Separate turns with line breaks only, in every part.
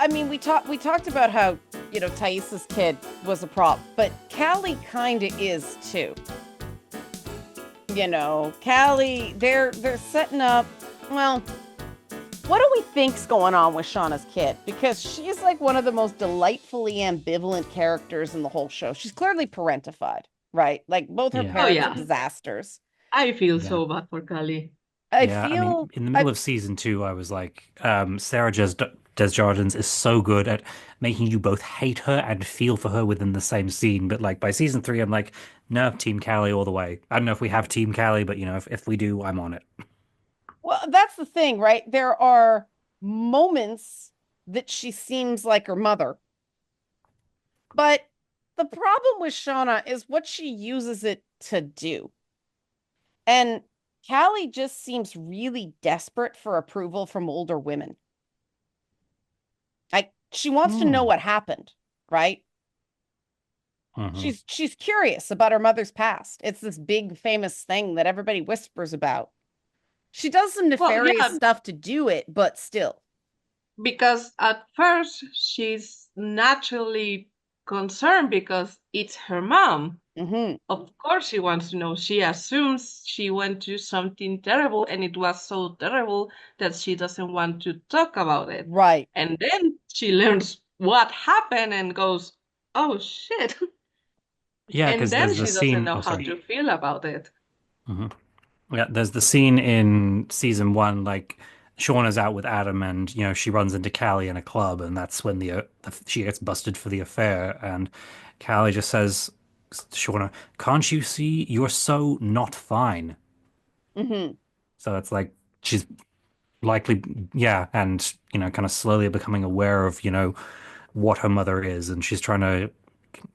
I mean, we talked about how, Thais's kid was a prop, but Callie kind of is too. Callie, they're setting up. Well, what do we think's going on with Shauna's kid? Because she's like one of the most delightfully ambivalent characters in the whole show. She's clearly parentified, right? Like both her
Oh
Yeah.
parents are
yeah,
disasters.
I feel
Yeah.
so bad for Kali.
I
Yeah, I mean,
feel
in the middle
I
of season two, I was like, Sarah Desjardins is so good at making you both hate her and feel for her within the same scene. But like by season three, I'm like, no, Team Callie all the way. I don't know if we have Team Callie, but if we do, I'm on it.
Well, that's the thing, right? There are moments that she seems like her mother, but the problem with Shauna is what she uses it to do. And Callie just seems really desperate for approval from older women. Like she wants to know
Hmm.
what happened, right?
Hmm.
She's curious about her mother's past. It's this big famous thing that everybody whispers about. She does some
Well,
nefarious
yeah,
stuff to do it, but still.
because at first she's naturally concerned because it's her mom.
Hmm.
Of course, she wants to know. She assumes she went through something terrible and it was so terrible that she doesn't want to talk about it.
Right.
And then she learns what happened and goes, oh shit.
Yeah,
And
because
then
there's the
she doesn't
scene.
know
Oh,
how
sorry.
to feel about it.
Hmm. Yeah, there's the scene in season one, like Shauna's out with Adam, and she runs into Callie in a club, and that's when she gets busted for the affair, and Callie just says to Shauna, "Can't you see you're so not fine?"
Hmm.
So it's like she's likely, yeah, and kind of slowly becoming aware of what her mother is, and she's trying to,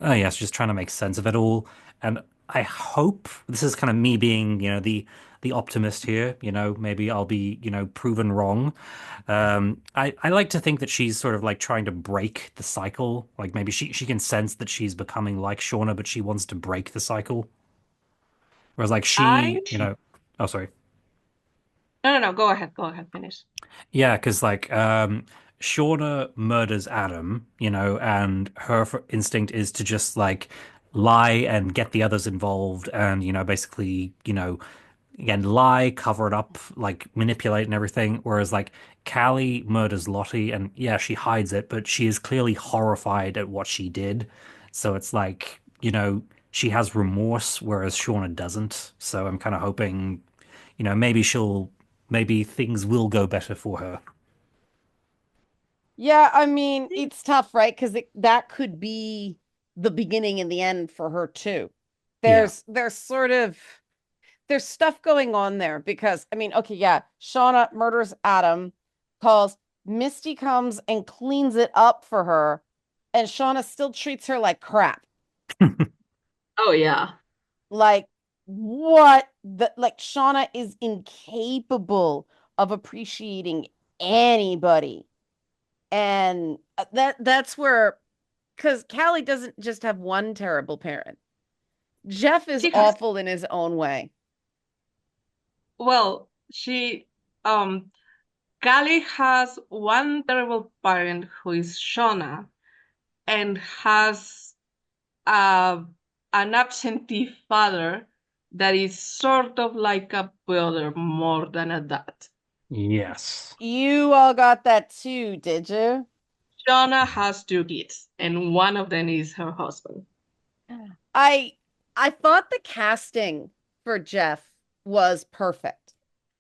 oh yes, just trying to make sense of it all. And I hope this is kind of me being, the optimist here. Maybe I'll be, proven wrong. I like to think that she's sort of like trying to break the cycle. Like maybe she can sense that she's becoming like Shauna, but she wants to break the cycle. Whereas like
I
oh sorry.
no no no, go ahead, finish.
Yeah, because like Shauna murders Adam, and her instinct is to just like lie and get the others involved and basically, again lie, cover it up, like manipulate and everything. Whereas like Callie murders Lottie and yeah, she hides it, but she is clearly horrified at what she did. So it's like, she has remorse, whereas Shauna doesn't. So I'm kind of hoping, maybe things will go better for her.
Yeah, I mean, it's tough, right? Because that could be the beginning and the end for her too.
Yeah.
There's sort of there's stuff going on there because I mean, okay, yeah, Shauna murders Adam, calls Misty comes and cleans it up for her, and Shauna still treats her like crap.
Oh yeah.
Like what the like Shauna is incapable of appreciating anybody. And that's where because Callie doesn't just have one terrible parent. Jeff is
She has
awful in his own way.
well, she Callie has one terrible parent who is Shauna and has uh, an absentee father that is sort of like a brother more than a dad.
Yes.
You all got that too, did you?
Shauna has two kids, and one of them is her husband.
I I thought the casting for Jeff was perfect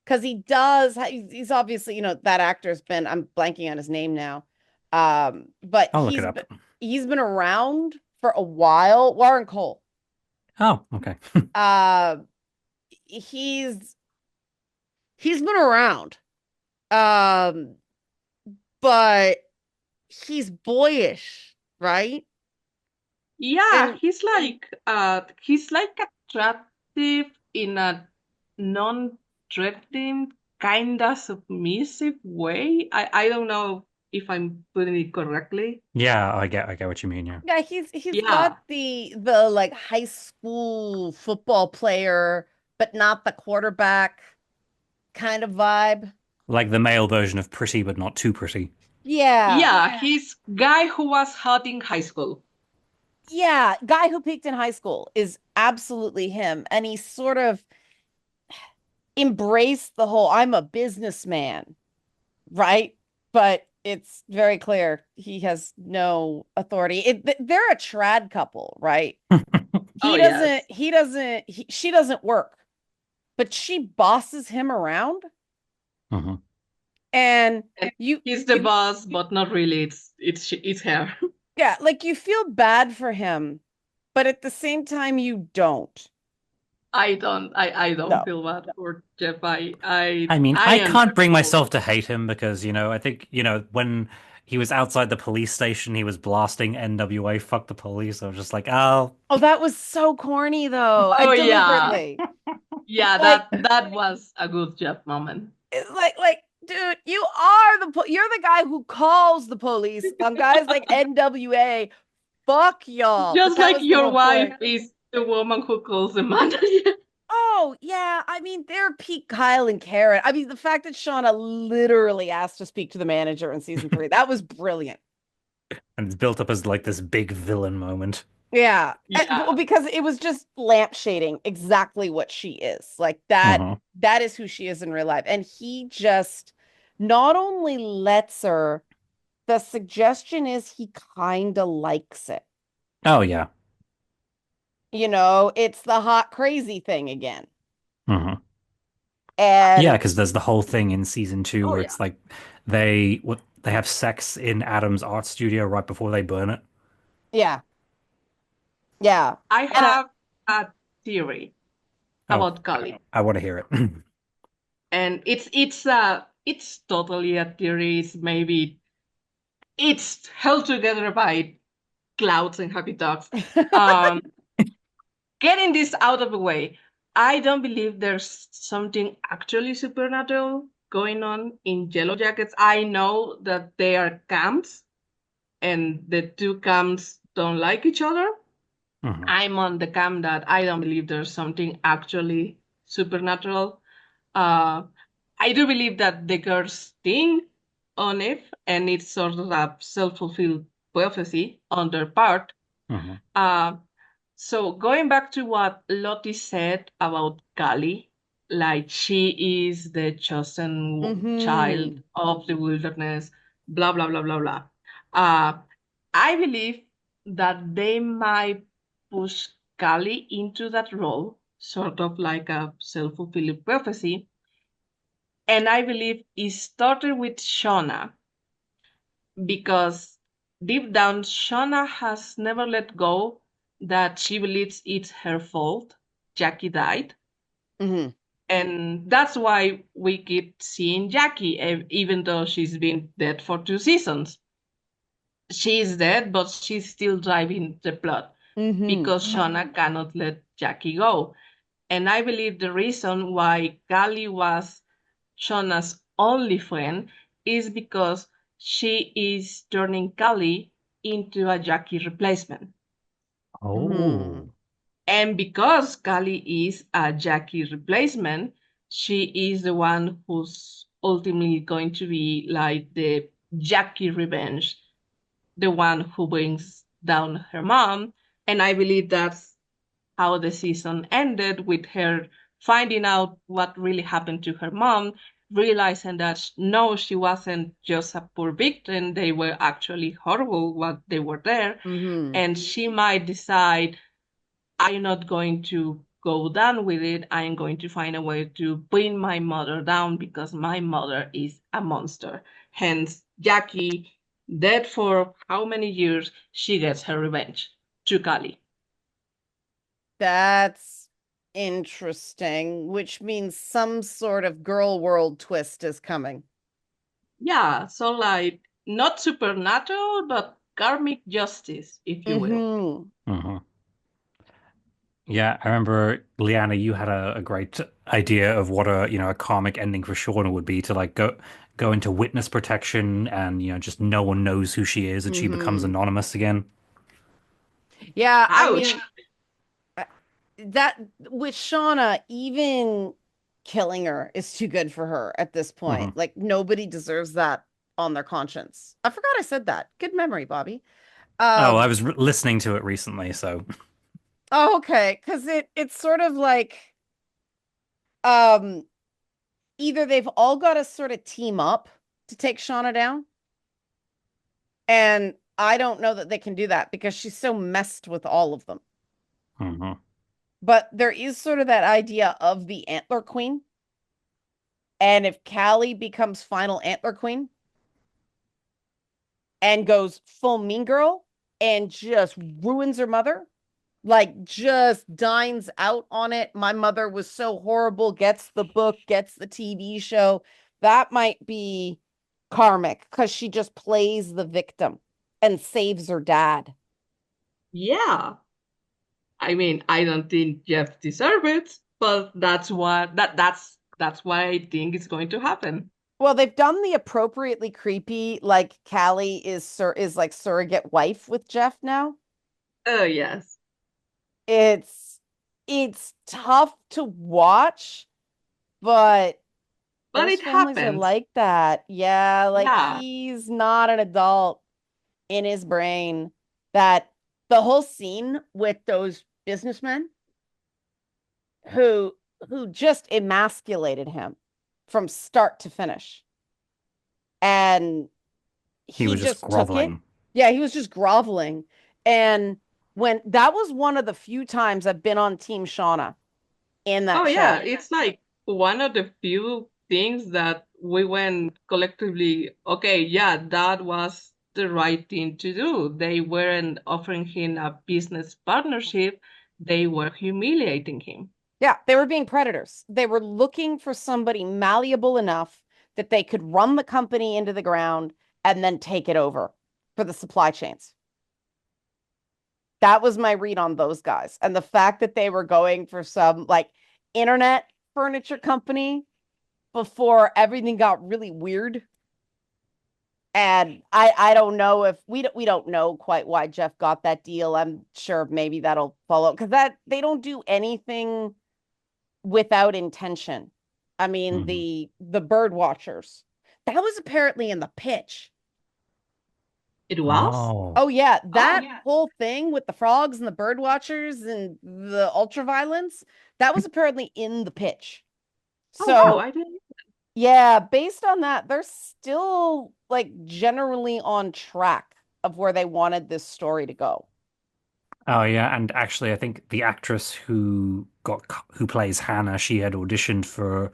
because he's obviously, that actor's been I'm blanking on his name now. But
I'll look it up.
he's been around for a while. Warren Cole.
Oh, okay.
Uh he's he's been around. Um, but he's boyish, right?
Yeah,
And
he's like attractive in a non-threatening, kinda submissive way. I don't know if I'm putting it correctly.
Yeah, I get what you mean, yeah.
yeah, he's got
Yeah,
the like high school football player, but not the quarterback kind of vibe.
Like the male version of pretty but not too pretty.
Yeah.
Yeah, he's guy who was hot in high school.
Yeah. Guy who peaked in high school is absolutely him. And he sort of embraced the whole I'm a businessman, right? But it's very clear he has no authority. They're a trad couple, right?
Oh yes.
She doesn't work, but she bosses him around.
Mhm.
And
And
you,
he's the boss, but not really. It's her.
yeah, like you feel bad for him, but at the same time, you don't.
I don't
No.
feel bad for Jeff. I
I mean,
I
I
am
can't bring
so
myself to hate him because, I think, when he was outside the police station, he was blasting NWA, fuck the police. I was just like, oh,
Oh, that was so corny though.
oh
And
yeah.
deliberately.
Yeah,
Like,
that was a good Jeff moment.
dude, you're the guy who calls the police on guys like NWA. Fuck y'all. But
Just
that
like
was the
your
whole
wife
point.
is the woman who calls the manager.
Oh, yeah. I mean, they're Pete, Kyle, and Karen. I mean, the fact that Shauna literally asked to speak to the manager in season 3, that was brilliant.
and it's built up as like this big villain moment.
Yeah. Well,
Yeah.
because it was just lampshading exactly what she is. Like
Uh-huh.
that is who she is in real life. And he just not only lets her, the suggestion is he kind of likes it.
Oh, yeah.
It's the hot crazy thing again.
Uh-huh. Yeah,
And
because there's the whole thing in season 2
Oh
where
yeah.
it's like they have sex in Adam's art studio right before they burn it.
yeah, yeah.
I
And
have a theory
Oh,
about Callie.
I want to hear it.
And it's totally a theory. It's held together by clouds and happy dogs. Um Getting this out of the way, I don't believe there's something actually supernatural going on in Yellowjackets. I know that they are camps and the two camps don't like each other.
Mhm.
I'm on the camp that I don't believe there's something actually supernatural. Uh, I do believe that the girls think on it, and it's sort of a self-fulfilled prophecy on their part.
Mhm.
Uh, so going back to what Lottie said about Callie, like she is the chosen
hmm
child of the wilderness, blah blah blah blah blah. Uh, I believe that they might push Callie into that role, sort of like a self-fulfilling prophecy. And I believe it started with Shauna because deep down, Shauna has never let go that she believes it's her fault. Jackie died.
hmm
And that's why we keep seeing Jackie, even though she's been dead for 2 seasons. She's dead, but she's still driving the plot
hmm
because Shauna cannot let Jackie go. And I believe the reason why Callie was Shauna's only friend is because she is turning Callie into a Jackie replacement.
Oh.
hmm
And because Callie is a Jackie replacement, she is the one who's ultimately going to be like the Jackie revenge, the one who brings down her mom. And I believe that's how the season ended, with her finding out what really happened to her mom, realizing that no, she wasn't just a poor victim, they were actually horrible while they were there.
hmm
And she might decide, I'm not going to go down with it. I'm going to find a way to bring my mother down because my mother is a monster. Hence, Jackie, dead for how many years, she gets her revenge to Callie.
That's interesting, which means some sort of girl world twist is coming.
Yeah, so like not supernatural, but karmic justice, if you will.
hmm
Mhm. Yeah, I remember Leanna, you had a great idea of what a karmic ending for Shauna would be to like go into witness protection and just no one knows who she is and she becomes
hmm
anonymous again.
Yeah, I
Ouch.
mean, uh, that with Shauna, even killing her is too good for her at this
Hmm.
point. Like nobody deserves that on their conscience. I forgot I said that. Good memory, Bobby.
Oh, I
Um,
was listening to it recently, so
oh, okay, because it's sort of like um either they've all got to sort of team up to take Shauna down, and I don't know that they can do that because she's so messed with all of them.
mhm.
But there is sort of that idea of the Antler Queen. And if Callie becomes final Antler Queen and goes full mean girl and just ruins her mother, like just dines out on it. My mother was so horrible, gets the book, gets the TV show. That might be karmic because she just plays the victim and saves her dad.
Yeah. I mean, I don't think Jeff deserves it, but that's what I think is going to happen.
Well, they've done the appropriately creepy, like Callie is like surrogate wife with Jeff now.
Oh yes.
It's it's tough to watch, but
But
those
it
families are
happens.
like that. Yeah, like
Yeah.
he's not an adult in his brain. That the whole scene with those businessmen who who just emasculated him from start to finish. And
He
he
was just
just took it.
groveling.
Yeah, he was just groveling. And when that was one of the few times I've been on Team Shauna in
Oh
that
yeah,
show.
it's like one of the few things that we went collectively, okay, yeah, that was the right thing to do. They weren't offering him a business partnership, they were humiliating him.
Yeah, they were being predators. They were looking for somebody malleable enough that they could run the company into the ground and then take it over for the supply chains. That was my read on those guys. And the fact that they were going for some like internet furniture company before everything got really weird. And I don't know if we don't know quite why Jeff got that deal. I'm sure maybe that'll follow because that they don't do anything without intention. I mean,
Mhm.
the bird watchers. That was apparently in the pitch.
It was?
Oh,
Oh yeah,
Oh,
that whole thing with the frogs and the bird watchers and the ultraviolence, that was apparently in the pitch.
oh wow,
So,
I didn't.
yeah, based on that, they're still like generally on track of where they wanted this story to go.
oh yeah, and actually, I think the actress who plays Hannah, she had auditioned for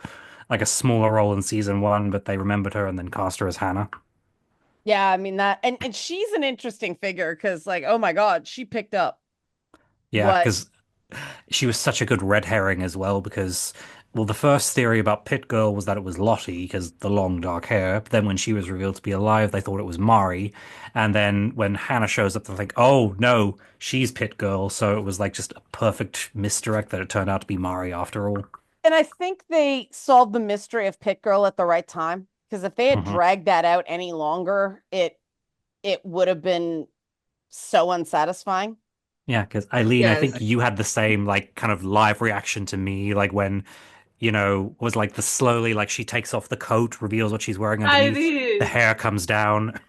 like a smaller role in season one, but they remembered her and then cast her as Hannah.
Yeah, I mean that and she's an interesting figure because like, oh my God, she picked up
Yeah,
what
because she was such a good red herring as well. Because well, the first theory about Pit Girl was that it was Lottie because the long dark hair. But then when she was revealed to be alive, they thought it was Mari. And then when Hannah shows up, they think, oh no, she's Pit Girl. So it was like just a perfect misdirect that it turned out to be Mari after all.
and I think they solved the mystery of Pit Girl at the right time because if they had
Hmm.
dragged that out any longer, it would have been so unsatisfying.
Yeah, because Aileen, I think
Yes,
you had the same like kind of live reaction to me, like when, was like the slowly like she takes off the coat, reveals what she's wearing
I
underneath, the
did.
hair comes down.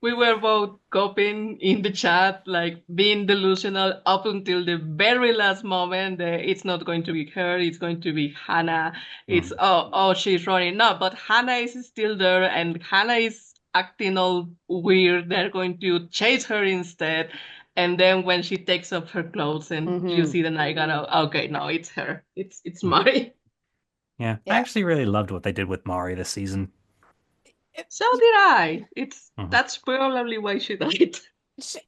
We were both coping in the chat, like being delusional up until the very last moment. It's not going to be her, it's going to be Hannah. It's
Mm.
oh she's running. No, but Hannah is still there and Hannah is acting all weird. They're going to chase her instead. And then when she takes off her clothes and you
Hmm.
see the night gun, oh, okay, no, it's her. It's
Mm.
Mari.
Yeah, I
Yeah.
actually really loved what they did with Mari this season.
So did I. It's
Hmm.
that's probably why she died.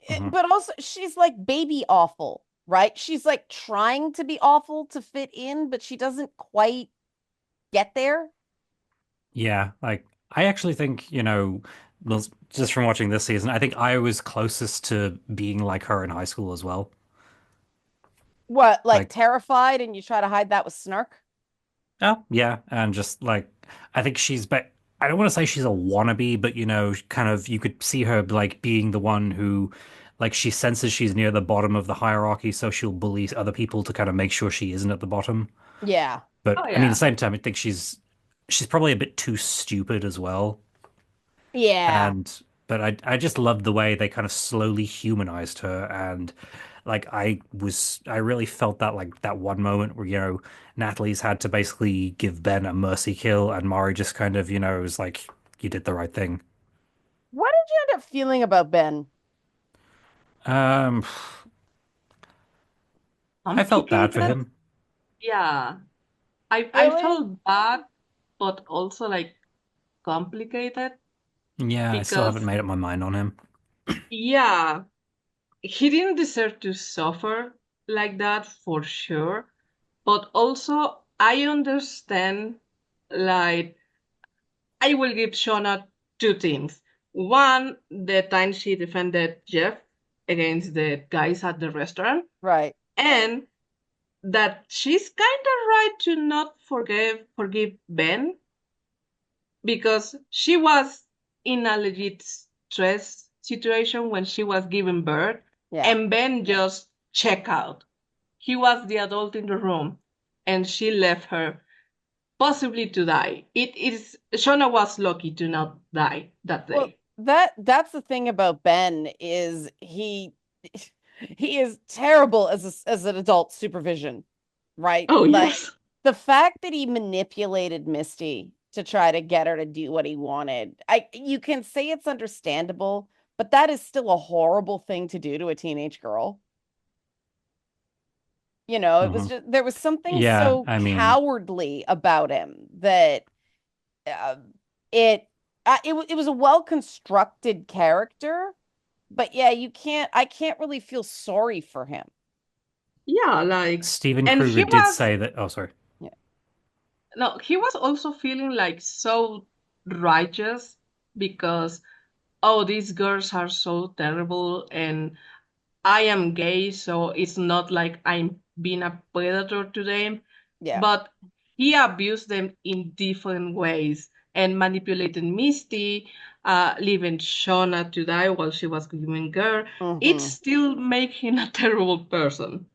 Hmm.
But also she's like baby awful, right? She's like trying to be awful to fit in, but she doesn't quite get there.
Yeah, like I actually think, well, just from watching this season, I think I was closest to being like her in high school as well.
What, like
Like,
terrified and you try to hide that with snark?
oh, yeah, and just like I think but I don't want to say she's a wannabe, but kind of you could see her like being the one who like she senses she's near the bottom of the hierarchy, so she'll bully other people to kind of make sure she isn't at the bottom.
Yeah.
But
Oh
I mean, at the
yeah.
same time, I think she's probably a bit too stupid as well.
Yeah.
And but I just loved the way they kind of slowly humanized her, and like I really felt that like that one moment where Natalie's had to basically give Ben a mercy kill, and Mari just kind of was like, you did the right thing.
What did you end up feeling about Ben?
Um, I felt bad for
Complicated.
him.
Yeah. I
Really?
felt bad, but also like complicated
Yeah, I still haven't
because
made up my mind on him.
yeah, he didn't deserve to suffer like that for sure. But also I understand like I will give Shona two things. One, the time she defended Jeff against the guys at the restaurant,
Right.
and that she's kind of right to not forgive Ben because she was in a legit stress situation when she was giving birth,
Yeah.
and Ben just checked out. He was the adult in the room, and she left her possibly to die. It is Shona was lucky to not die that
Well,
day.
that's the thing about Ben is he is terrible as an adult supervision, right?
Oh
Like
yes.
the fact that he manipulated Misty to try to get her to do what he wanted. You can say it's understandable, but that is still a horrible thing to do to a teenage girl. It was
Hmm.
just there was something
Yeah,
so
I mean,
cowardly about him that uh, it it was a well constructed character, but yeah, I can't really feel sorry for him.
Yeah, like
Steven
and
Kruger
he
did
was
say that. Oh, sorry.
Yeah.
no, he was also feeling like so righteous because oh, these girls are so terrible and I am gay, so it's not like I'm being a predator to them,
Yeah.
but he abused them in different ways and manipulated Misty, leaving Shauna to die while she was giving birth. It
Hmm.
still makes him a terrible person.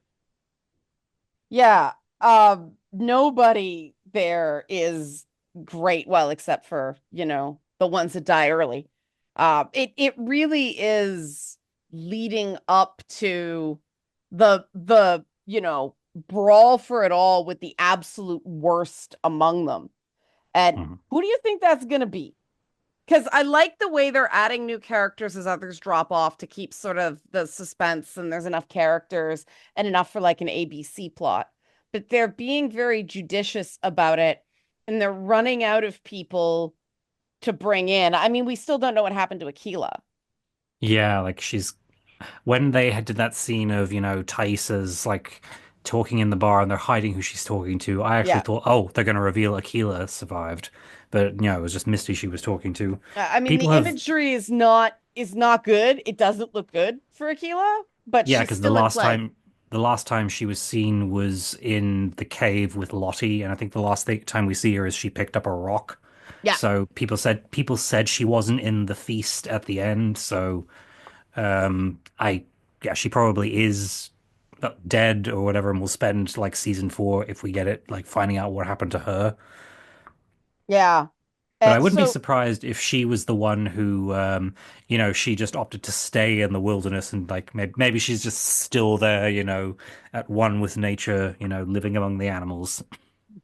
Yeah. Nobody there is great, well, except for, the ones that die early. It really is leading up to the brawl for it all with the absolute worst among them. And
Mhm.
who do you think that's gonna be? Because I like the way they're adding new characters as others drop off to keep sort of the suspense and there's enough characters and enough for like an ABC plot. But they're being very judicious about it and they're running out of people to bring in. I mean, we still don't know what happened to Aquila.
Yeah, like she's when they did that scene of, Thaisa's like talking in the bar and they're hiding who she's talking to, I actually
Yeah.
thought, oh, they're going to reveal Aquila survived. But, it was just Misty she was talking to.
I mean, the
People have,
imagery is not good. It doesn't look good for Aquila, but
yeah,
she's
because the
still in
last
play.
time, the last time she was seen was in the cave with Lottie, and I think the last time we see her is she picked up a rock.
Yeah.
So people said she wasn't in the feast at the end. So I yeah, she probably is dead or whatever, and we'll spend like season 4 if we get it, like finding out what happened to her.
Yeah.
But I wouldn't be
So
surprised if she was the one who, she just opted to stay in the wilderness and like maybe she's just still there, at one with nature, living among the animals.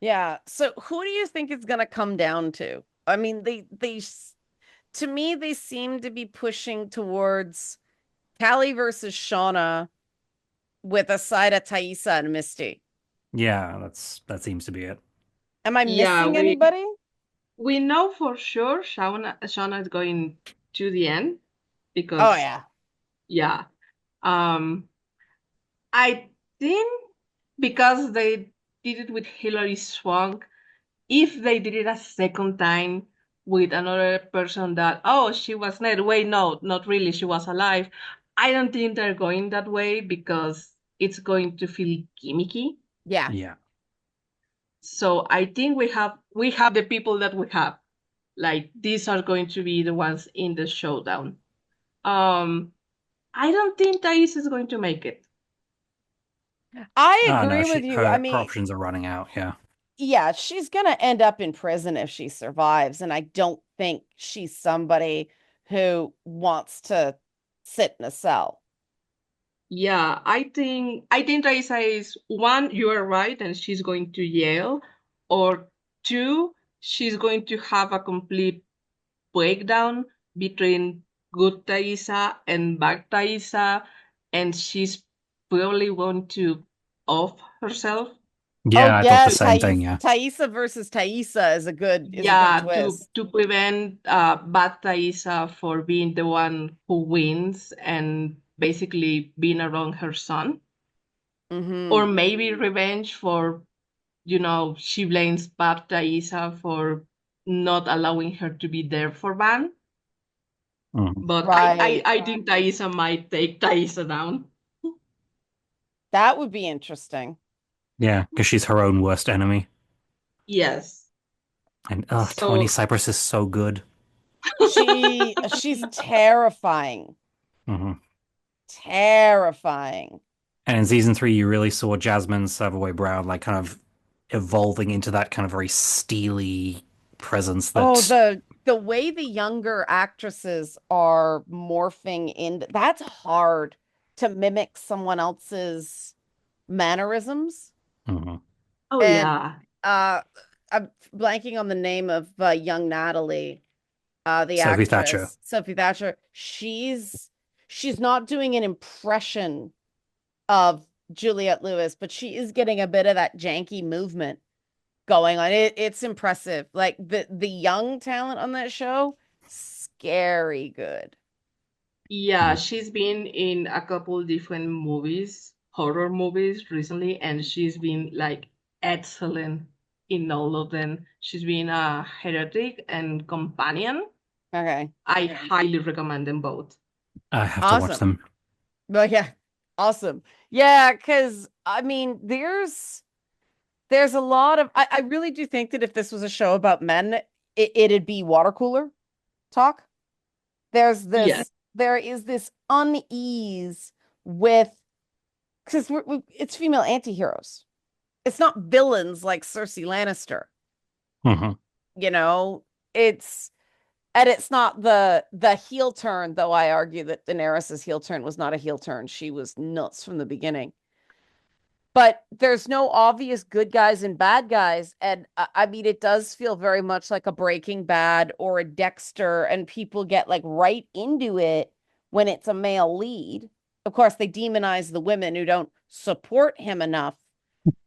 Yeah. So who do you think it's going to come down to? I mean, to me, they seem to be pushing towards Callie versus Shauna with a side of Thaisa and Misty.
Yeah, that seems to be it.
Am I
Yeah,
missing
we
anybody?
we know for sure Shauna is going to the end
Oh,
because
yeah.
yeah. Um I think because they did it with Hilary Swank, if they did it a second time with another person that, oh, she was dead. Wait, no, not really, she was alive. I don't think they're going that way because it's going to feel gimmicky.
Yeah.
Yeah.
So I think we have the people that we have. Like these are going to be the ones in the showdown. Um, I don't think Thais is going to make it.
I
Oh no,
agree with you. I
her
mean,
options are running out. Yeah.
yeah, she's gonna end up in prison if she survives, and I don't think she's somebody who wants to sit in a cell.
Yeah, I think Raisa is one, you are right, and she's going to Yale, or two, she's going to have a complete breakdown between good Thaisa and bad Thaisa, and she's probably going to off herself
Oh
Yeah, I thought the
yeah,
to
same thing. Yeah.
Thaisa versus Thaisa is a good
yeah
twist.
to prevent bad Thaisa for being the one who wins and basically being around her son, or
Hmm.
maybe revenge for she blames bad Thaisa for not allowing her to be there for Van.
Mhm.
But
Right.
I think Thaisa might take Thaisa down.
That would be interesting.
Yeah, because she's her own worst enemy.
Yes.
And Tony
So
Cypress is so good.
She's terrifying.
Hmm.
Terrifying.
And in season 3, you really saw Jasmine Savoy Brown like kind of evolving into that kind of very steely presence
Oh,
that.
the way the younger actresses are morphing in, that's hard to mimic someone else's mannerisms.
Mhm.
oh
And
yeah.
uh I'm blanking on the name of young Natalie, the
Sophie Thatcher.
actress, Sophie Thatcher. She's not doing an impression of Juliette Lewis, but she is getting a bit of that janky movement going on. It's impressive. Like the young talent on that show, scary good.
Yeah,
Mhm.
she's been in a couple different movies, horror movies recently, and she's been like excellent in all of them. She's been a heretic and companion.
Okay.
I highly recommend them both.
I have to watch
Awesome.
them.
But yeah, awesome. Yeah, because I mean, there's a lot of I really do think that if this was a show about men, it'd be water cooler talk.
Yes.
There is this unease with because it's female anti-heroes. It's not villains like Cersei Lannister,
Hmm.
you know. It's and it's not the heel turn, though I argue that Daenerys's heel turn was not a heel turn. She was nuts from the beginning. But there's no obvious good guys and bad guys. And I mean, it does feel very much like a Breaking Bad or a Dexter, and people get like right into it when it's a male lead. Of course, they demonize the women who don't support him enough,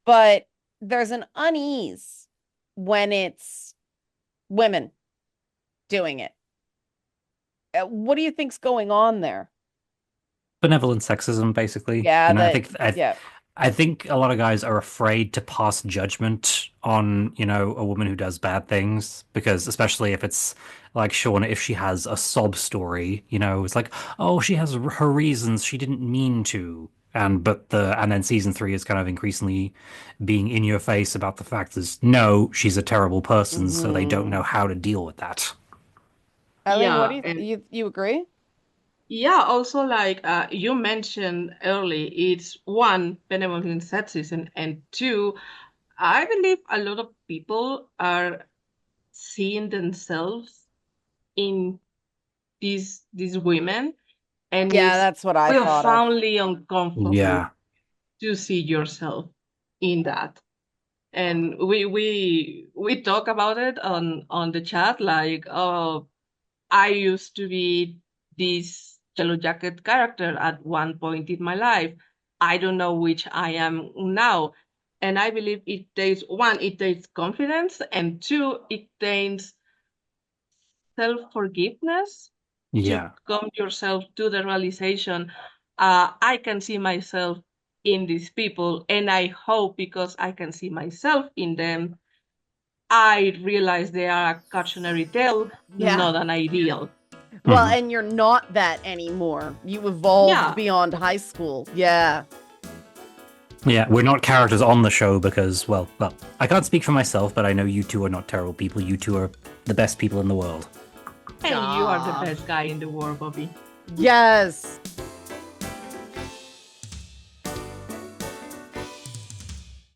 but there's an unease when it's women doing it. What do you think's going on there?
Benevolent sexism, basically.
Yeah,
I
that
think
yeah.
I think a lot of guys are afraid to pass judgment on, a woman who does bad things because especially if it's like Shauna, if she has a sob story, it's like, oh, she has her reasons, she didn't mean to. And then season 3 is kind of increasingly being in your face about the fact is no, she's a terrible person, so they don't
Hmm.
know how to deal with that.
Aileen, what do
Yeah,
you
and
you agree?
yeah, also like you mentioned early, it's one, benevolent sexism, and two, I believe a lot of people are seeing themselves in these women, and
Yeah,
it's
that's what I thought of.
profoundly uncomfortable
Yeah.
to see yourself in that. And we talk about it on the chat, like, oh, I used to be this Yellow Jacket character at one point in my life. I don't know which I am now. And I believe it takes one, it takes confidence, and two, it takes self-forgiveness to
Yeah.
come yourself to the realization, I can see myself in these people, and I hope because I can see myself in them, I realize they are a cautionary tale,
Yeah.
not an ideal.
Well,
Hmm.
and you're not that anymore. You evolved
Yeah,
beyond high school. Yeah.
Yeah, we're not characters on the show because, well, I can't speak for myself, but I know you two are not terrible people. You two are the best people in the world.
and you are the
Ah.
best guy in the world, Bobby.
Yes.